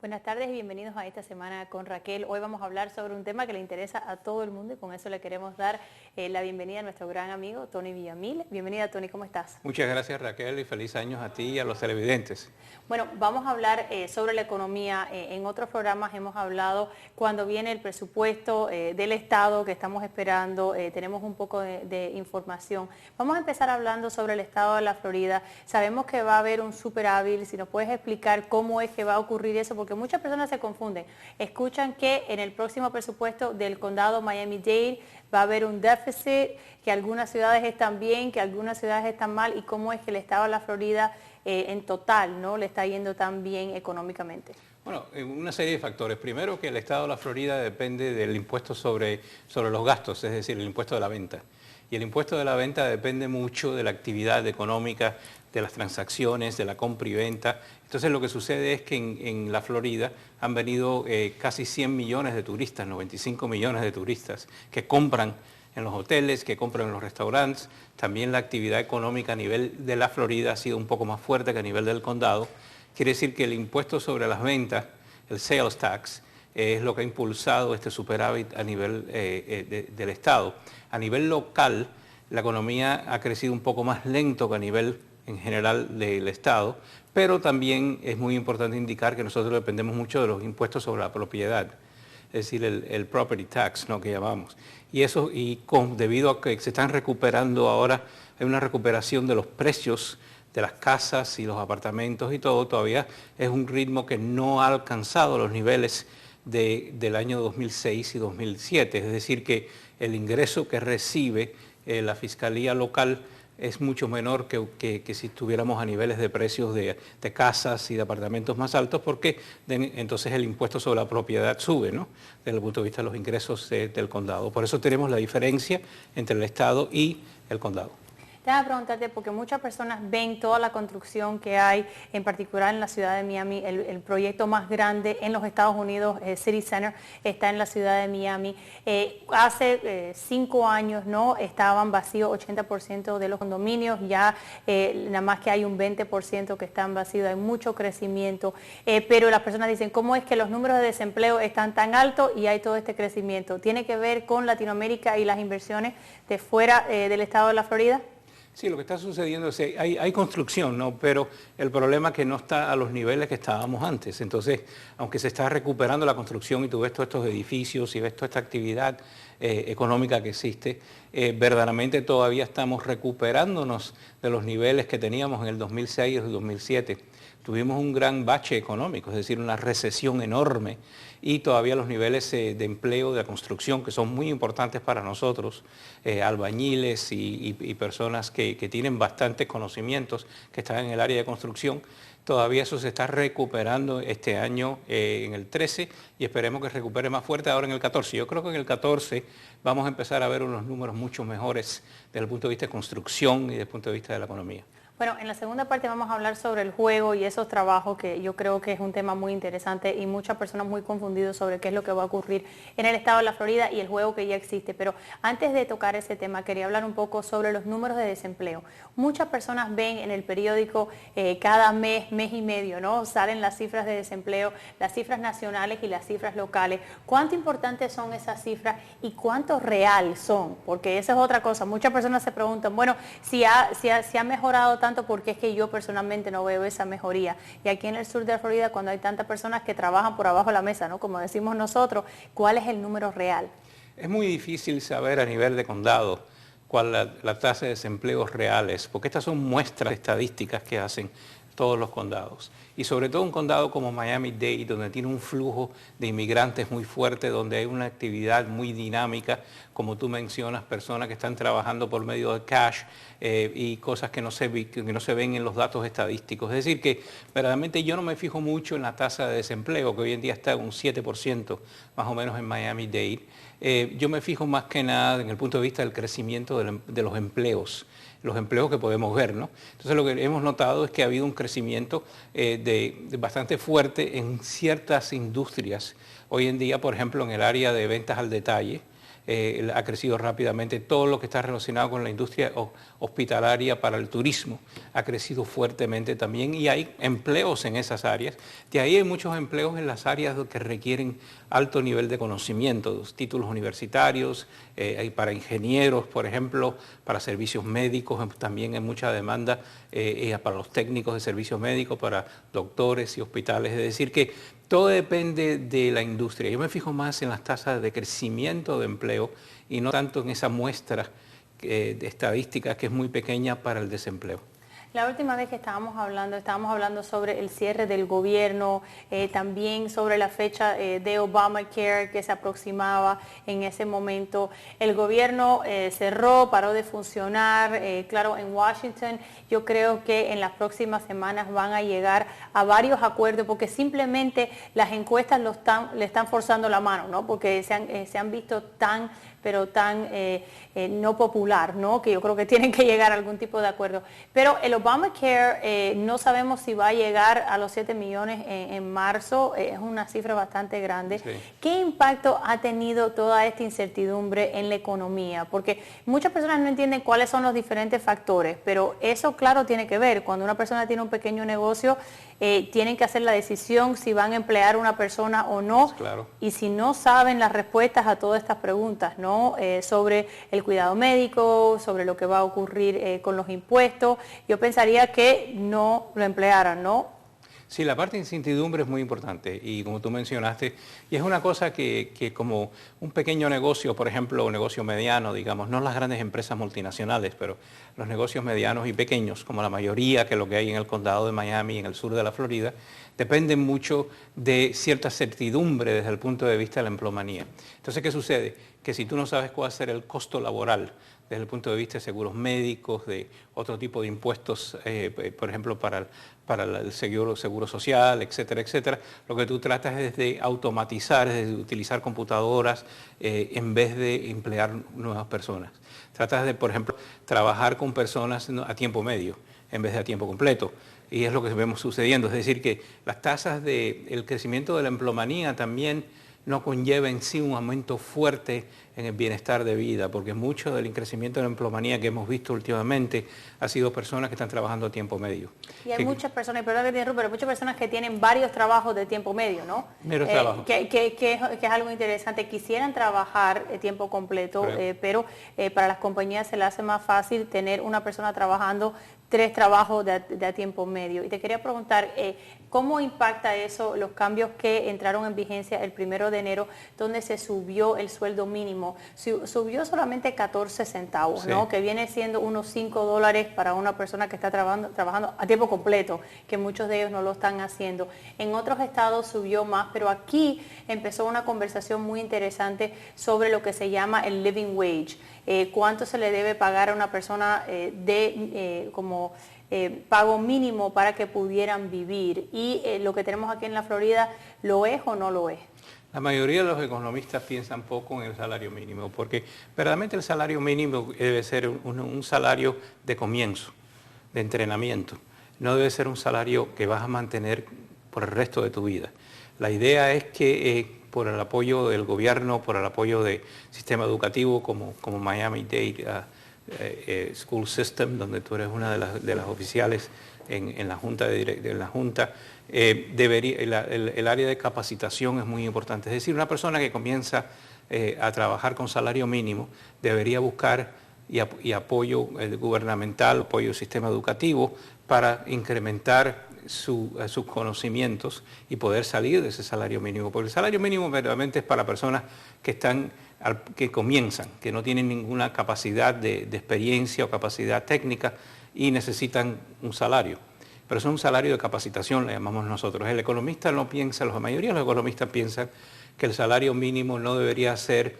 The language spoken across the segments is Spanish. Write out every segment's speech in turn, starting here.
Buenas tardes y bienvenidos a esta semana con Raquel. Hoy vamos a hablar sobre un tema que le interesa a todo el mundo y con eso le queremos dar la bienvenida a nuestro gran amigo Tony Villamil. Bienvenida Tony, ¿cómo estás? Muchas gracias Raquel y feliz años a ti y a los televidentes. Bueno, vamos a hablar sobre la economía. En otros programas hemos hablado cuando viene el presupuesto del Estado que estamos esperando. Tenemos un poco de información. Vamos a empezar hablando sobre el Estado de la Florida. Sabemos que va a haber un superávit. Si nos puedes explicar cómo es que va a ocurrir eso, porque muchas personas se confunden. Escuchan que en el próximo presupuesto del condado Miami-Dade va a haber un déficit, que algunas ciudades están bien, que algunas ciudades están mal, y cómo es que el Estado de la Florida en total no le está yendo tan bien económicamente. Bueno, una serie de factores. Primero, que el Estado de la Florida depende del impuesto sobre los gastos, es decir, el impuesto de la venta. Y el impuesto de la venta depende mucho de la actividad económica, de las transacciones, de la compra y venta. Entonces lo que sucede es que en la Florida han venido casi 100 millones de turistas, 95 millones de turistas que compran en los hoteles, que compran en los restaurantes. También la actividad económica a nivel de la Florida ha sido un poco más fuerte que a nivel del condado. Quiere decir que el impuesto sobre las ventas, el sales tax, es lo que ha impulsado este superávit a nivel del Estado. A nivel local, la economía ha crecido un poco más lento que a nivel en general del Estado, pero también es muy importante indicar que nosotros dependemos mucho de los impuestos sobre la propiedad, es decir, el property tax, ¿no?, que llamamos. Y eso, debido a que se están recuperando ahora, hay una recuperación de los precios de las casas y los apartamentos y todo, todavía es un ritmo que no ha alcanzado los niveles del año 2006 y 2007, es decir, que el ingreso que recibe la Fiscalía local es mucho menor que si estuviéramos a niveles de precios de casas y de apartamentos más altos, porque entonces el impuesto sobre la propiedad sube, ¿no?, desde el punto de vista de los ingresos del condado. Por eso tenemos la diferencia entre el Estado y el condado. Déjame preguntarte, porque muchas personas ven toda la construcción que hay, en particular en la ciudad de Miami, el proyecto más grande en los Estados Unidos, City Center, está en la ciudad de Miami. Hace 5 años no estaban vacíos 80% de los condominios, ya nada más que hay un 20% que están vacíos, hay mucho crecimiento, pero las personas dicen, ¿cómo es que los números de desempleo están tan altos y hay todo este crecimiento? ¿Tiene que ver con Latinoamérica y las inversiones de fuera del estado de la Florida? Sí, lo que está sucediendo es que hay construcción, ¿no?, pero el problema es que no está a los niveles que estábamos antes. Entonces, aunque se está recuperando la construcción y tú ves todos estos edificios y ves toda esta actividad económica que existe, verdaderamente todavía estamos recuperándonos de los niveles que teníamos en el 2006 y el 2007. Tuvimos un gran bache económico, es decir, una recesión enorme, y todavía los niveles de empleo de la construcción, que son muy importantes para nosotros, albañiles y personas que tienen bastantes conocimientos, que están en el área de construcción, todavía eso se está recuperando este año en el 13 y esperemos que recupere más fuerte ahora en el 14. Yo creo que en el 14 vamos a empezar a ver unos números mucho mejores desde el punto de vista de construcción y desde el punto de vista de la economía. Bueno, en la segunda parte vamos a hablar sobre el juego y esos trabajos, que yo creo que es un tema muy interesante y muchas personas muy confundidas sobre qué es lo que va a ocurrir en el estado de la Florida y el juego que ya existe. Pero antes de tocar ese tema, quería hablar un poco sobre los números de desempleo. Muchas personas ven en el periódico cada mes, mes y medio, ¿no?, salen las cifras de desempleo, las cifras nacionales y las cifras locales. ¿Cuánto importantes son esas cifras y cuánto real son? Porque esa es otra cosa. Muchas personas se preguntan, bueno, si ha mejorado tanto, porque es que yo personalmente no veo esa mejoría. Y aquí en el sur de la Florida, cuando hay tantas personas que trabajan por abajo de la mesa, ¿no?, como decimos nosotros, ¿cuál es el número real? Es muy difícil saber a nivel de condado cuál es la tasa de desempleo reales, porque estas son muestras estadísticas que hacen todos los condados. Y sobre todo un condado como Miami-Dade, donde tiene un flujo de inmigrantes muy fuerte, donde hay una actividad muy dinámica, como tú mencionas, personas que están trabajando por medio de cash y cosas que no se ven en los datos estadísticos. Es decir, que verdaderamente yo no me fijo mucho en la tasa de desempleo, que hoy en día está en un 7% más o menos en Miami-Dade. Yo me fijo más que nada en el punto de vista del crecimiento de los empleos que podemos ver, ¿no? Entonces lo que hemos notado es que ha habido un crecimiento bastante fuerte en ciertas industrias. Hoy en día, por ejemplo, en el área de ventas al detalle, ha crecido rápidamente. Todo lo que está relacionado con la industria hospitalaria para el turismo ha crecido fuertemente también y hay empleos en esas áreas. De ahí hay muchos empleos en las áreas que requieren alto nivel de conocimiento, títulos universitarios, hay para ingenieros, por ejemplo, para servicios médicos, también hay mucha demanda para los técnicos de servicios médicos, para doctores y hospitales. Es decir, que todo depende de la industria. Yo me fijo más en las tasas de crecimiento de empleo y no tanto en esa muestra de estadísticas que es muy pequeña para el desempleo. La última vez que estábamos hablando sobre el cierre del gobierno, también sobre la fecha de Obamacare que se aproximaba en ese momento. El gobierno cerró, paró de funcionar, claro, en Washington. Yo creo que en las próximas semanas van a llegar a varios acuerdos porque simplemente las encuestas le están forzando la mano, ¿no? Porque se han visto tan no popular, ¿no? Que yo creo que tienen que llegar a algún tipo de acuerdo. Pero el Obamacare no sabemos si va a llegar a los 7 millones en marzo, es una cifra bastante grande. Sí. ¿Qué impacto ha tenido toda esta incertidumbre en la economía? Porque muchas personas no entienden cuáles son los diferentes factores, pero eso claro tiene que ver. Cuando una persona tiene un pequeño negocio, tienen que hacer la decisión si van a emplear a una persona o no. Claro. Y si no saben las respuestas a todas estas preguntas, ¿no? Sobre el cuidado médico, sobre lo que va a ocurrir con los impuestos, yo pensaría que no lo emplearan, ¿no? Sí, la parte de incertidumbre es muy importante y como tú mencionaste, y es una cosa que como un pequeño negocio, por ejemplo, un negocio mediano, digamos, no las grandes empresas multinacionales, pero los negocios medianos y pequeños, como la mayoría que lo que hay en el condado de Miami y en el sur de la Florida, dependen mucho de cierta certidumbre desde el punto de vista de la empleomanía. Entonces, ¿qué sucede? Que si tú no sabes cuál va a ser el costo laboral, desde el punto de vista de seguros médicos, de otro tipo de impuestos, por ejemplo, para el seguro social, etcétera, etcétera. Lo que tú tratas es de automatizar, es de utilizar computadoras en vez de emplear nuevas personas. Tratas de, por ejemplo, trabajar con personas a tiempo medio en vez de a tiempo completo. Y es lo que vemos sucediendo. Es decir, que las tasas del crecimiento de la empleomanía también no conlleva en sí un aumento fuerte en el bienestar de vida, porque mucho del crecimiento de la empleomanía que hemos visto últimamente ha sido personas que están trabajando a tiempo medio. Y hay muchas personas, y perdón que te interrumpa, pero muchas personas que tienen varios trabajos de tiempo medio, ¿no? Menos trabajos. Que es algo interesante. Quisieran trabajar tiempo completo, pero para las compañías se les hace más fácil tener una persona trabajando 3 trabajos de a tiempo medio. Y te quería preguntar, ¿cómo impacta eso los cambios que entraron en vigencia el 1 de enero, donde se subió el sueldo mínimo? Subió solamente 14 centavos, sí, ¿no? Que viene siendo unos $5 para una persona que está trabajando a tiempo completo, que muchos de ellos no lo están haciendo. En otros estados subió más, pero aquí empezó una conversación muy interesante sobre lo que se llama el living wage. Cuánto se le debe pagar a una persona como pago mínimo para que pudieran vivir. Y lo que tenemos aquí en la Florida, ¿lo es o no lo es? La mayoría de los economistas piensan poco en el salario mínimo, porque verdaderamente el salario mínimo debe ser un salario de comienzo, de entrenamiento. No debe ser un salario que vas a mantener por el resto de tu vida. La idea es que por el apoyo del gobierno, por el apoyo del sistema educativo como Miami-Dade School System, donde tú eres una de las oficiales en la Junta, el área de capacitación es muy importante. Es decir, una persona que comienza a trabajar con salario mínimo debería buscar y apoyo gubernamental, apoyo del sistema educativo para incrementar sus conocimientos y poder salir de ese salario mínimo. Porque el salario mínimo verdaderamente es para personas que comienzan, que no tienen ninguna capacidad de experiencia o capacidad técnica y necesitan un salario. Pero eso es un salario de capacitación, le llamamos nosotros. El economista no piensa, la mayoría de los economistas piensan que el salario mínimo no debería ser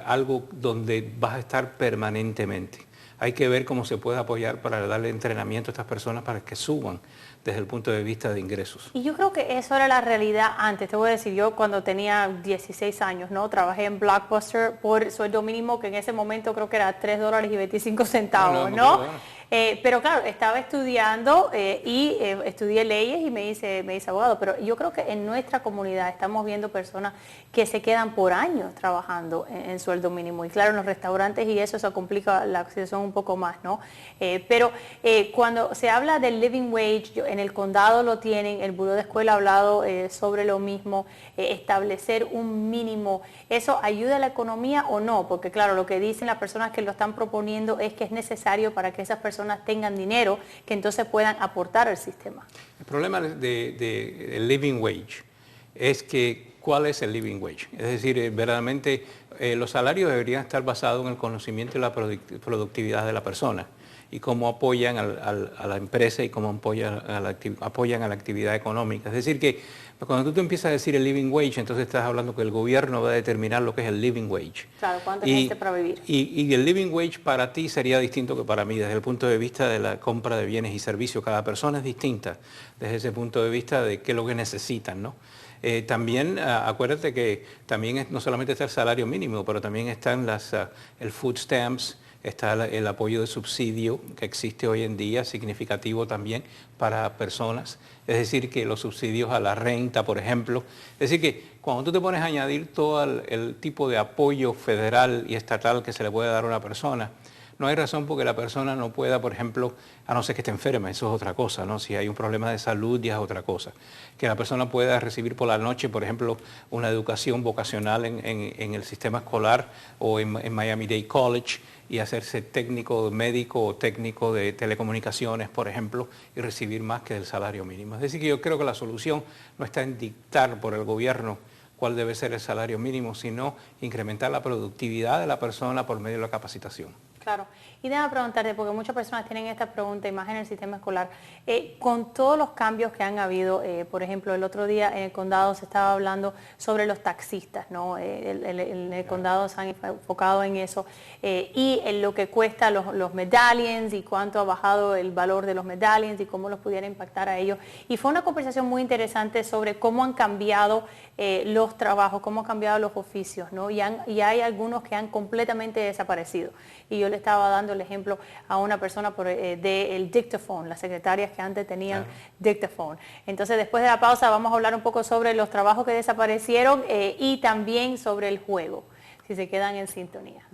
algo donde vas a estar permanentemente. Hay que ver cómo se puede apoyar para darle entrenamiento a estas personas para que suban desde el punto de vista de ingresos. Y yo creo que eso era la realidad antes. Te voy a decir, yo cuando tenía 16 años, ¿no? Trabajé en Blockbuster por sueldo mínimo, que en ese momento creo que era $3.25, ¿no? Pero claro, estaba estudiando estudié leyes y me hice abogado, pero yo creo que en nuestra comunidad estamos viendo personas que se quedan por años trabajando en sueldo mínimo. Y claro, en los restaurantes y eso complica la situación un poco más, ¿no? Pero cuando se habla del living wage, en el condado lo tienen, el Buró de Escuela ha hablado sobre lo mismo, establecer un mínimo. ¿Eso ayuda a la economía o no? Porque claro, lo que dicen las personas que lo están proponiendo es que es necesario para que esas personas tengan dinero que entonces puedan aportar al sistema. El problema del living wage es que ¿cuál es el living wage? Es decir, verdaderamente los salarios deberían estar basados en el conocimiento y la productividad de la persona y cómo apoyan a la empresa y cómo apoyan a la actividad económica. Es decir, que cuando tú empiezas a decir el living wage, entonces estás hablando que el gobierno va a determinar lo que es el living wage. Claro, ¿cuánto es para vivir? Y el living wage para ti sería distinto que para mí, desde el punto de vista de la compra de bienes y servicios. Cada persona es distinta desde ese punto de vista de qué es lo que necesitan, ¿no? También acuérdate que también no solamente está el salario mínimo, pero también están el food stamps, está el apoyo de subsidio que existe hoy en día, significativo también para personas. Es decir, que los subsidios a la renta, por ejemplo. Es decir, que cuando tú te pones a añadir todo el tipo de apoyo federal y estatal que se le puede dar a una persona, no hay razón porque la persona no pueda, por ejemplo, a no ser que esté enferma, eso es otra cosa, ¿no? Si hay un problema de salud ya es otra cosa. Que la persona pueda recibir por la noche, por ejemplo, una educación vocacional en el sistema escolar o en Miami-Dade College y hacerse técnico médico o técnico de telecomunicaciones, por ejemplo, y recibir más que el salario mínimo. Es decir, que yo creo que la solución no está en dictar por el gobierno cuál debe ser el salario mínimo, sino incrementar la productividad de la persona por medio de la capacitación. Claro. Y déjame preguntarte, porque muchas personas tienen esta pregunta, y más en el sistema escolar, con todos los cambios que han habido, por ejemplo, el otro día en el condado se estaba hablando sobre los taxistas, ¿no? En el condado se han enfocado en eso, y en lo que cuesta los medallions y cuánto ha bajado el valor de los medallions y cómo los pudiera impactar a ellos. Y fue una conversación muy interesante sobre cómo han cambiado los trabajos, cómo han cambiado los oficios, ¿no? Y hay algunos que han completamente desaparecido. Y yo le estaba dando el ejemplo a una persona del dictaphone, las secretarias que antes tenían dictaphone. Entonces, después de la pausa vamos a hablar un poco sobre los trabajos que desaparecieron y también sobre el juego, si se quedan en sintonía.